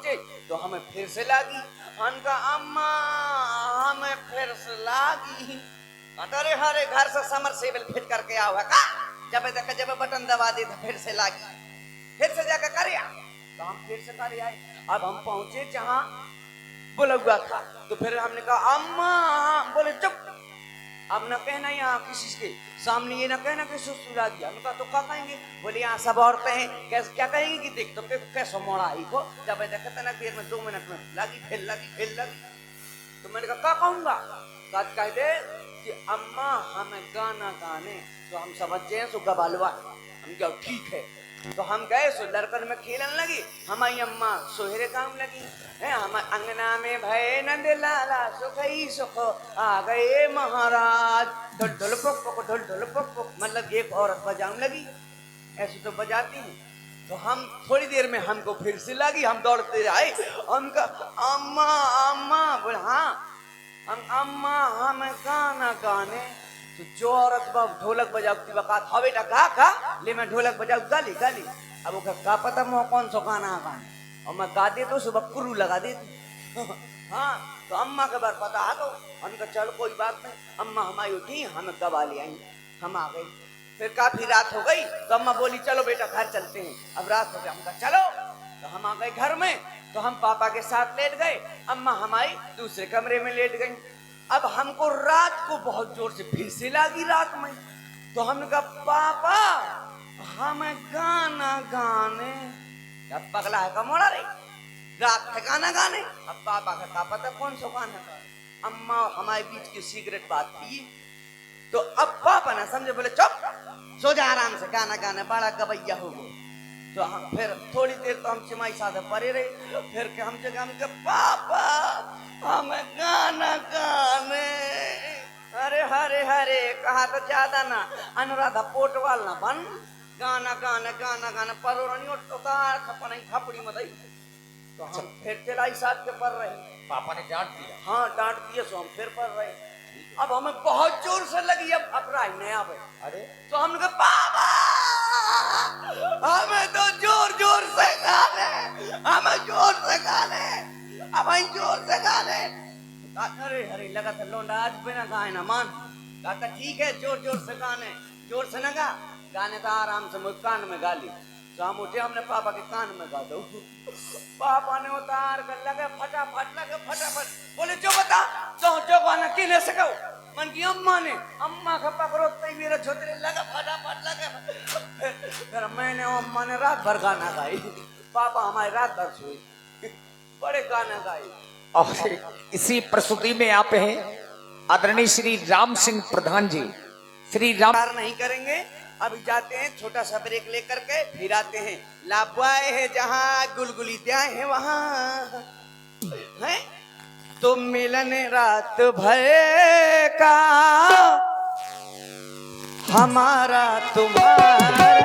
पहुंचे तो हमें फिर से लागी। उनका अम्मा हमें फिर से लागी। अरे हरे घर से समरसेबल फिट करके आओ है का, जब बटन दबा दे तो फिर से लागी, फिर से जाकर करे तो हम फिर से करे आए। अब हम पहुंचे जहां बोला हुआ था तो फिर हमने कहा अम्मा, बोले चुप, अब न कहना यहाँ किसी के सामने ये ना कहना कि सुसुला दिया। हमने कहा तो क्या कहेंगे, बोले यहाँ सब औरतें हैं, कैसे क्या कहेंगे कि देख तो कैसे मोड़ा आई को, जब देखते ना देर में 2 मिनट में लगी फिर लगी। तो मैंने कहा क्या कहूंगा, कह दे कि अम्मा हमें गाना गाने, तो हम समझ जाए सो गबालवा। हम क्या ठीक है, तो हम गए सो लड़कन में खेलन लगी। हमारी अम्मा सोहरे काम लगी है, हम अंगना में भय नंद लाला सुख ही सुख आ गए महाराज, ढोल ढोल पुक, मतलब एक औरत बजाने लगी, ऐसे तो बजाती है। तो हम थोड़ी देर में हमको फिर से लगी, हम दौड़ते आए, उनका अम्मा अम्मा, बोले हाँ हम अम्मा हमें गाना गाने। तो जो औरत ढोलक बजाती बकात हाँ बेटा गा ले, मैं ढोलक बजाऊ गाली। अब वो क्या पता मैं कौन सा गाना गाने, और मैं गा दे तो सुबह कुरू लगा देती। हाँ तो अम्मा के बार पता है तो उनका चल कोई बात नहीं, अम्मा हमारी उठी हमें गवा ले आई, हम आ गई। फिर काफी रात हो गई तो अम्मा बोली चलो बेटा घर चलते हैं, अब रात हो गई। हम कहा चलो, तो हम आ गए घर में। तो हम पापा के साथ लेट गए, अम्मा हमारी दूसरे कमरे में लेट गई। अब हमको रात को बहुत जोर से फिर से लगी रात में, तो हमने कहा पापा हमें गाना गाने। अब पगला है का मोड़ा रही, रात में गाना गाने। अब पापा का पता कौन सा गाना गाने, अम्मा हमारे बीच की सीक्रेट बात थी। तो अब पापा ना समझे, बोले चुप सो जा आराम से, गाना गाना बड़ा गवैया हो गए। तो हम फिर थोड़ी देर तो हम चिमाई साथ परे रहे, फिर के हम जगह हमके पापा हमें गाना गाने। अरे हरे हरे कहा तो ज्यादा ना अनुराधा पोटवाल ना बन, गाना परोरनी उतार खपड़ी मदई। तो हम फिर चलाई साथ के पढ़ रहे, पापा ने डांट दिया? हाँ डांट दिया, सो हम फिर पढ़ रहे। अब हमें बहुत जोर से लगी, अब अपराध नहीं आवे। अरे तो हमने कहा पापा हमें तो जोर से गाने, हमें जोर से गाने, हमें जोर से गाने। अरे हरे लगा था लोंडा आज बिना गाए ना मान, कहा ठीक है जोर से गाने, जोर से ना गाने तो आराम से मुझ कान में गा ली। तो हम उठे, हमने पापा के कान में गा दो। पापा ने उतार कर लगे फटाफट, बोले जो बता तो जो गाना किने सको, मन की अम्मा ने, अम्मा का पकड़ो तई मेरा छोटे लगा फटाफट। फिर मैंने अम्मा ने रात भर गाना गाई, पापा हमारे रात भर सोए, बड़े गाना गाए। और इसी प्रस्तुति में आप हैं आदरणीय श्री राम सिंह प्रधान जी। श्री राम नहीं करेंगे, अभी जाते हैं छोटा सा ब्रेक लेकर के, फिर आते हैं। लाबुआए है जहाँ गुलगुली द्याए है वहाँ है, तो मिलन रात भर का हमारा तुम्हारा